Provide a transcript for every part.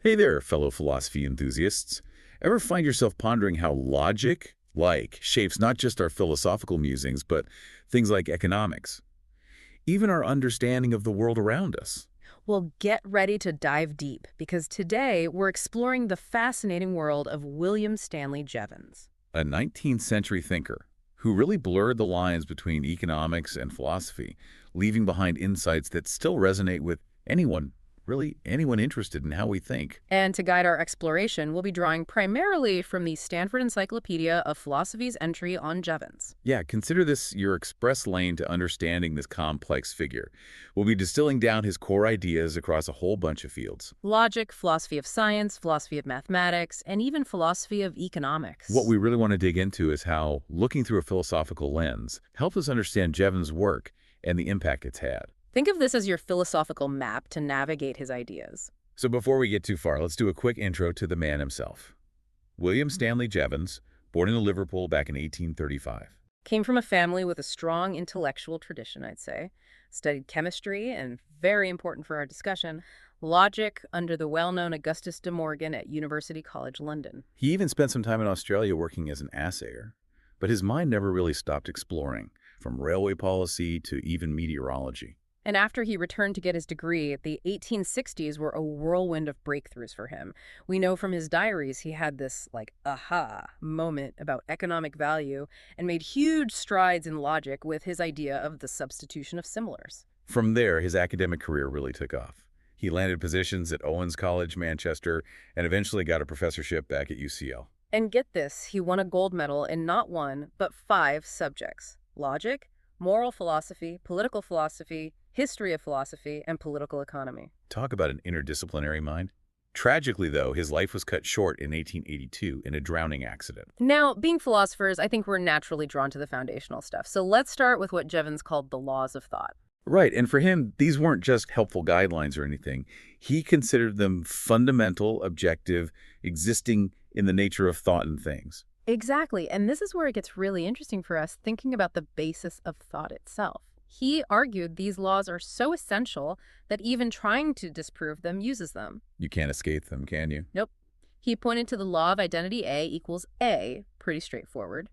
Hey there, fellow philosophy enthusiasts. Ever find yourself pondering how logic, shapes not just our philosophical musings, but things like economics, even our understanding of the world around us? Well, get ready to dive deep because today we're exploring the fascinating world of William Stanley Jevons. A 19th century thinker who really blurred the lines between economics and philosophy, leaving behind insights that still resonate with anyone, really anyone interested in how we think. And to guide our exploration, we'll be drawing primarily from the Stanford Encyclopedia of Philosophy's entry on Jevons. Yeah, consider this your express lane to understanding this complex figure. We'll be distilling down his core ideas across a whole bunch of fields. Logic, philosophy of science, philosophy of mathematics, and even philosophy of What economics. we really want to dig into is how looking through a philosophical lens helps us understand Jevons' work and the impact it's had. Think of this as your philosophical map to navigate his ideas. So before we get too far, let's do a quick intro to the man himself. William Stanley Jevons, born in Liverpool back in 1835. Came from a family with a strong intellectual tradition, I'd say. Studied chemistry, and very important for our discussion, logic under the well-known Augustus de Morgan at University College London. He even spent some time in Australia working as an assayer. But his mind never really stopped exploring, from railway policy to even meteorology. And after he returned to get his degree, the 1860s were a whirlwind of breakthroughs for him. We know from his diaries he had this, aha moment about economic value and made huge strides in logic with his idea of the substitution of similars. From there, his academic career really took off. He landed positions at Owens College, Manchester, and eventually got a professorship back at UCL. And get this, he won a gold medal in not one, but 5 subjects: logic, moral philosophy, political philosophy, history of philosophy, and political economy. Talk about an interdisciplinary mind. Tragically, though, his life was cut short in 1882 in a drowning accident. Now, being philosophers, I think we're naturally drawn to the foundational stuff. So let's start with what Jevons called the laws of thought. Right, and for him, these weren't just helpful guidelines or anything. He considered them fundamental, objective, existing in the nature of thought and things. Exactly, and this is where it gets really interesting for us, thinking about the basis of thought itself. He argued these laws are so essential that even trying to disprove them uses them. You can't escape them, can you? Nope. He pointed to the law of identity A equals A, pretty straightforward.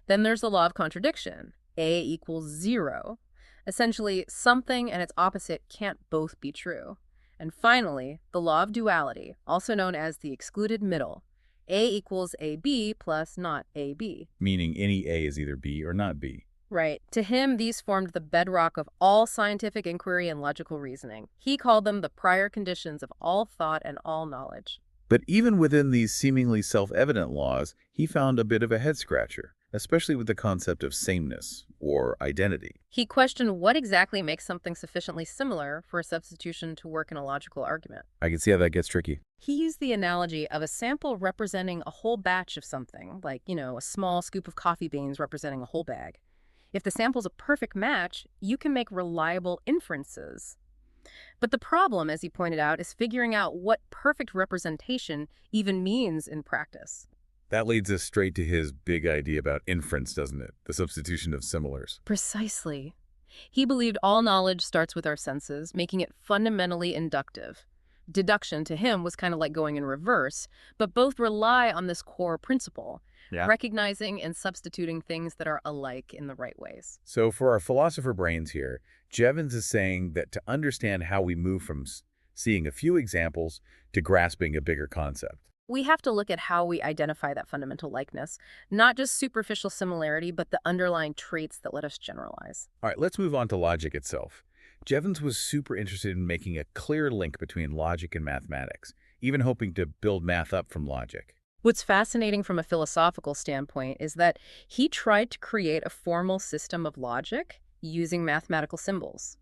Then there's the law of contradiction, A equals 0. Essentially, something and its opposite can't both be true. And finally, the law of duality, also known as the excluded middle, A equals AB plus not AB. Meaning any A is either B or not B. Right. To him, these formed the bedrock of all scientific inquiry and logical reasoning. He called them the prior conditions of all thought and all knowledge. But even within these seemingly self-evident laws, he found a bit of a head-scratcher, especially with the concept of sameness, or identity. He questioned what exactly makes something sufficiently similar for a substitution to work in a logical argument. I can see how that gets tricky. He used the analogy of a sample representing a whole batch of something, like, a small scoop of coffee beans representing a whole bag. If the sample's a perfect match, you can make reliable inferences. But the problem, as he pointed out, is figuring out what perfect representation even means in practice. That leads us straight to his big idea about inference, doesn't it? The substitution of similars. Precisely. He believed all knowledge starts with our senses, making it fundamentally inductive. Deduction to him was kind of like going in reverse, but both rely on this core principle, recognizing and substituting things that are alike in the right ways. So for our philosopher brains here, Jevons is saying that to understand how we move from seeing a few examples to grasping a bigger concept. We have to look at how we identify that fundamental likeness, not just superficial similarity, but the underlying traits that let us generalize. All right, let's move on to logic itself. Jevons was super interested in making a clear link between logic and mathematics, even hoping to build math up from logic. What's fascinating from a philosophical standpoint is that he tried to create a formal system of logic using mathematical symbols.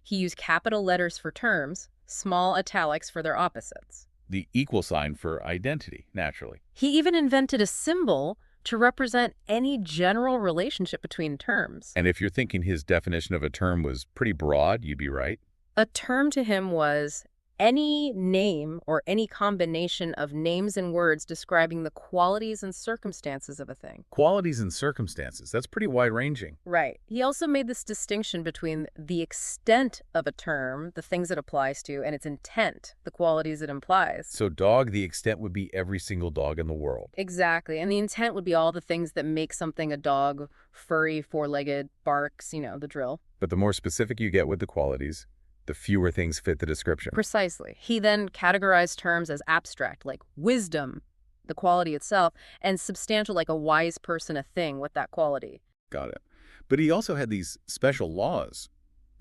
He used capital letters for terms, small italics for their opposites. The equal sign for identity, naturally. He even invented a symbol to represent any general relationship between terms. And if you're thinking his definition of a term was pretty broad, you'd be right. A term to him was any name or any combination of names and words describing the qualities and circumstances of a thing. Qualities and circumstances. That's pretty wide-ranging. Right. He also made this distinction between the extent of a term, the things it applies to, and its intent, the qualities it implies. So dog, the extent would be every single dog in the world. Exactly. And the intent would be all the things that make something a dog: furry, four-legged, barks, the drill. But the more specific you get with the qualities, the fewer things fit the description. Precisely. He then categorized terms as abstract, like wisdom, the quality itself, and substantial, like a wise person, a thing with that quality. Got it. But he also had these special laws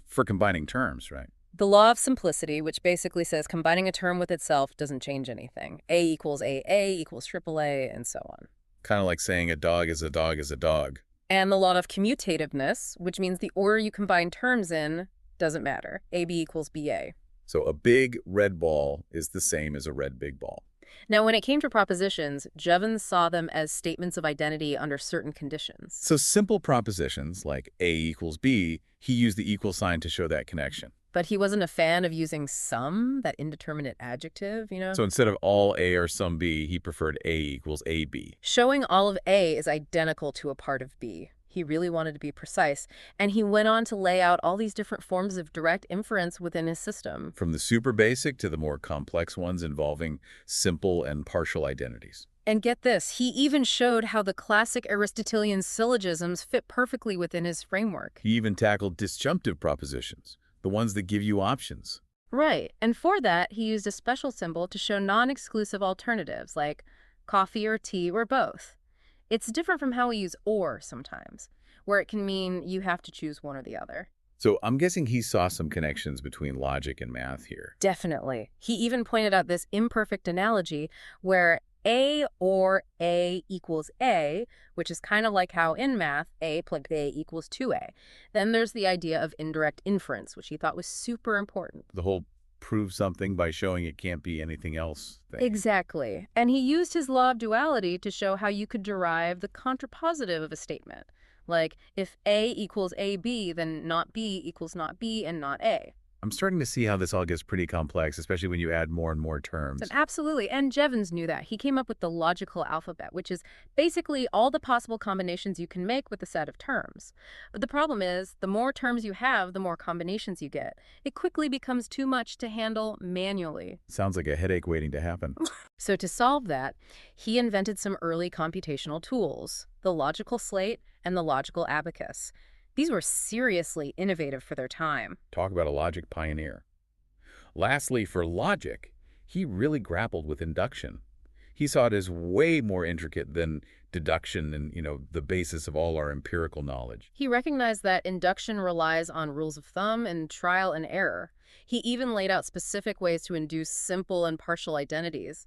for combining terms, right? The law of simplicity, which basically says combining a term with itself doesn't change anything. A equals AA equals AAA, and so on. Kind of like saying a dog is a dog is a dog. And the law of commutativeness, which means the order you combine terms in doesn't matter. AB equals BA. So a big red ball is the same as a red big ball. Now, when it came to propositions, Jevons saw them as statements of identity under certain conditions. So simple propositions like A equals B, he used the equal sign to show that connection. But he wasn't a fan of using some, that indeterminate adjective, So instead of all A or some B, he preferred A equals AB. Showing all of A is identical to a part of B. He really wanted to be precise, and he went on to lay out all these different forms of direct inference within his system. From the super basic to the more complex ones involving simple and partial identities. And get this, he even showed how the classic Aristotelian syllogisms fit perfectly within his framework. He even tackled disjunctive propositions, the ones that give you options. Right, and for that, he used a special symbol to show non-exclusive alternatives, like coffee or tea or both. It's different from how we use or sometimes, where it can mean you have to choose one or the other. So I'm guessing he saw some connections between logic and math here. Definitely. He even pointed out this imperfect analogy where A or A equals A, which is kind of like how in math, A plus A equals 2A. Then there's the idea of indirect inference, which he thought was super important. The whole prove something by showing it can't be anything else thing. Exactly. And he used his law of duality to show how you could derive the contrapositive of a statement. Like, if A equals AB, then not B equals not B and not A. I'm starting to see how this all gets pretty complex, especially when you add more and more terms. Absolutely. And Jevons knew that. He came up with the logical alphabet, which is basically all the possible combinations you can make with a set of terms. But the problem is, the more terms you have, the more combinations you get. It quickly becomes too much to handle manually. Sounds like a headache waiting to happen. So to solve that, he invented some early computational tools, the logical slate and the logical abacus. These were seriously innovative for their time. Talk about a logic pioneer. Lastly, for logic, he really grappled with induction. He saw it as way more intricate than deduction and, the basis of all our empirical knowledge. He recognized that induction relies on rules of thumb and trial and error. He even laid out specific ways to induce simple and partial identities.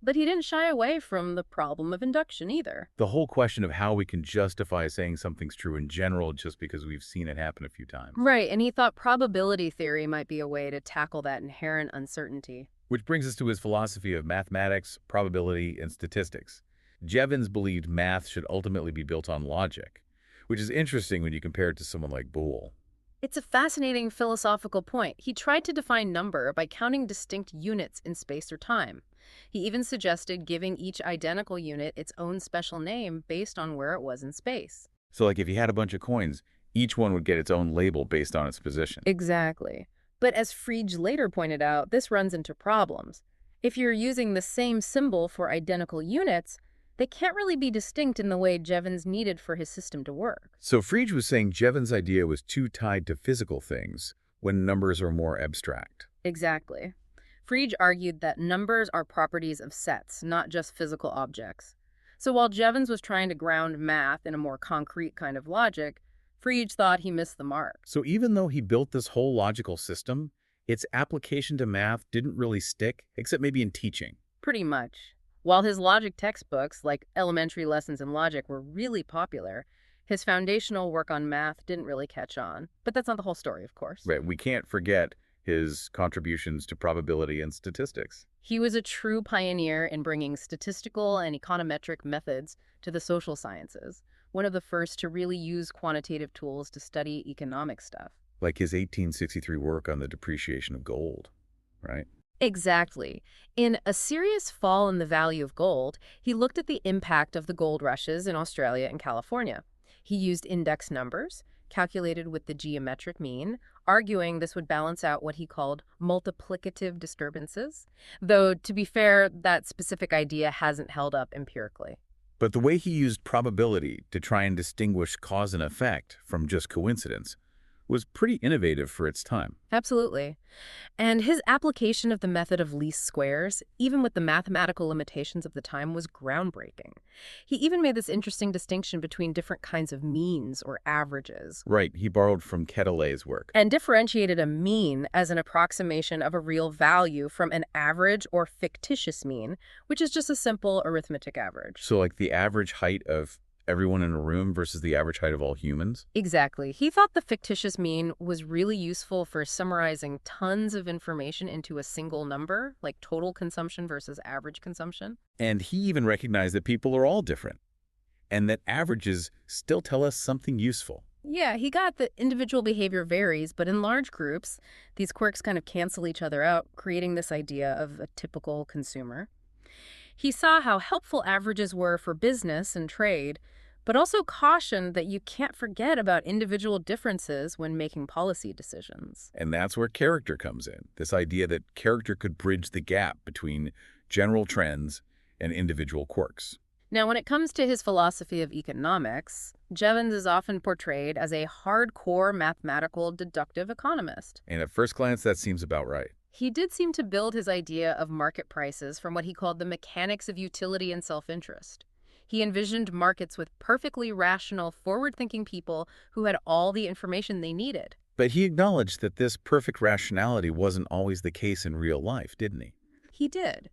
But he didn't shy away from the problem of induction either. The whole question of how we can justify saying something's true in general just because we've seen it happen a few times. Right, and he thought probability theory might be a way to tackle that inherent uncertainty. Which brings us to his philosophy of mathematics, probability, and statistics. Jevons believed math should ultimately be built on logic, which is interesting when you compare it to someone like Boole. It's a fascinating philosophical point. He tried to define number by counting distinct units in space or time. He even suggested giving each identical unit its own special name based on where it was in space. So like if you had a bunch of coins, each one would get its own label based on its position. Exactly. But as Frege later pointed out, this runs into problems. If you're using the same symbol for identical units, they can't really be distinct in the way Jevons needed for his system to work. So Frege was saying Jevons' idea was too tied to physical things when numbers are more abstract. Exactly. Frege argued that numbers are properties of sets, not just physical objects. So while Jevons was trying to ground math in a more concrete kind of logic, Frege thought he missed the mark. So even though he built this whole logical system, its application to math didn't really stick, except maybe in teaching. Pretty much. While his logic textbooks, like Elementary Lessons in Logic, were really popular, his foundational work on math didn't really catch on. But that's not the whole story, of course. Right, we can't forget his contributions to probability and statistics. He was a true pioneer in bringing statistical and econometric methods to the social sciences, one of the first to really use quantitative tools to study economic stuff. Like his 1863 work on the depreciation of gold, right? Exactly. In A Serious Fall in the Value of Gold, he looked at the impact of the gold rushes in Australia and California. He used index numbers, calculated with the geometric mean, arguing this would balance out what he called multiplicative disturbances, though, to be fair, that specific idea hasn't held up empirically. But the way he used probability to try and distinguish cause and effect from just coincidence was pretty innovative for its time. Absolutely. And his application of the method of least squares, even with the mathematical limitations of the time, was groundbreaking. He even made this interesting distinction between different kinds of means or averages, Right, he borrowed from Quetelet's work. and differentiated a mean as an approximation of a real value from an average or fictitious mean, which is just a simple arithmetic average. So like the average height of everyone in a room versus the average height of all humans? Exactly. He thought the fictitious mean was really useful for summarizing tons of information into a single number, like total consumption versus average consumption. And he even recognized that people are all different, and that averages still tell us something useful. Yeah, he got that individual behavior varies, but in large groups, these quirks kind of cancel each other out, creating this idea of a typical consumer. He saw how helpful averages were for business and trade, but also cautioned that you can't forget about individual differences when making policy decisions. And that's where character comes in, this idea that character could bridge the gap between general trends and individual quirks. Now, when it comes to his philosophy of economics, Jevons is often portrayed as a hardcore mathematical deductive economist. And at first glance, that seems about right. He did seem to build his idea of market prices from what he called the mechanics of utility and self-interest. He envisioned markets with perfectly rational, forward-thinking people who had all the information they needed. But he acknowledged that this perfect rationality wasn't always the case in real life, didn't he? He did.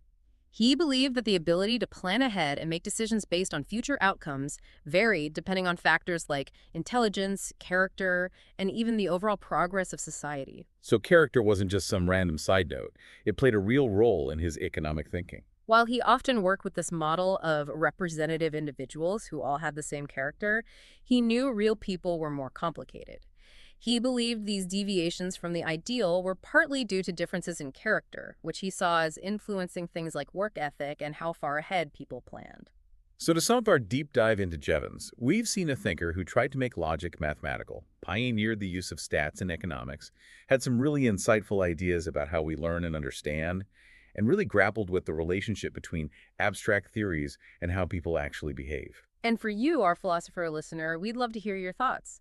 He believed that the ability to plan ahead and make decisions based on future outcomes varied depending on factors like intelligence, character, and even the overall progress of society. So character wasn't just some random side note. It played a real role in his economic thinking. While he often worked with this model of representative individuals who all had the same character, he knew real people were more complicated. He believed these deviations from the ideal were partly due to differences in character, which he saw as influencing things like work ethic and how far ahead people planned. So to sum up our deep dive into Jevons, we've seen a thinker who tried to make logic mathematical, pioneered the use of stats in economics, had some really insightful ideas about how we learn and understand, and really grappled with the relationship between abstract theories and how people actually behave. And for you, our philosopher listener, we'd love to hear your thoughts.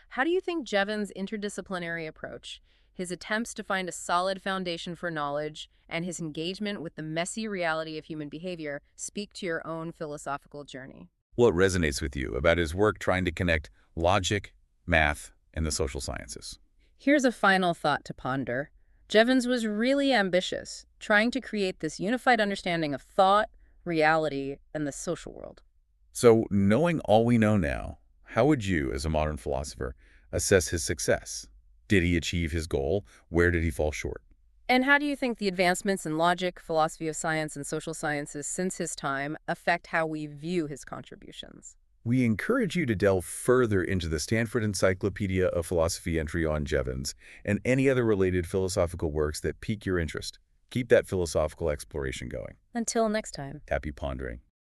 How do you think Jevons' interdisciplinary approach, his attempts to find a solid foundation for knowledge, and his engagement with the messy reality of human behavior speak to your own philosophical journey? What resonates with you about his work trying to connect logic, math, and the social sciences? Here's a final thought to ponder. Jevons was really ambitious, trying to create this unified understanding of thought, reality, and the social world. So, knowing all we know now, how would you, as a modern philosopher, assess his success? Did he achieve his goal? Where did he fall short? And how do you think the advancements in logic, philosophy of science, and social sciences since his time affect how we view his contributions? We encourage you to delve further into the Stanford Encyclopedia of Philosophy entry on Jevons and any other related philosophical works that pique your interest. Keep that philosophical exploration going. Until next time. Happy pondering.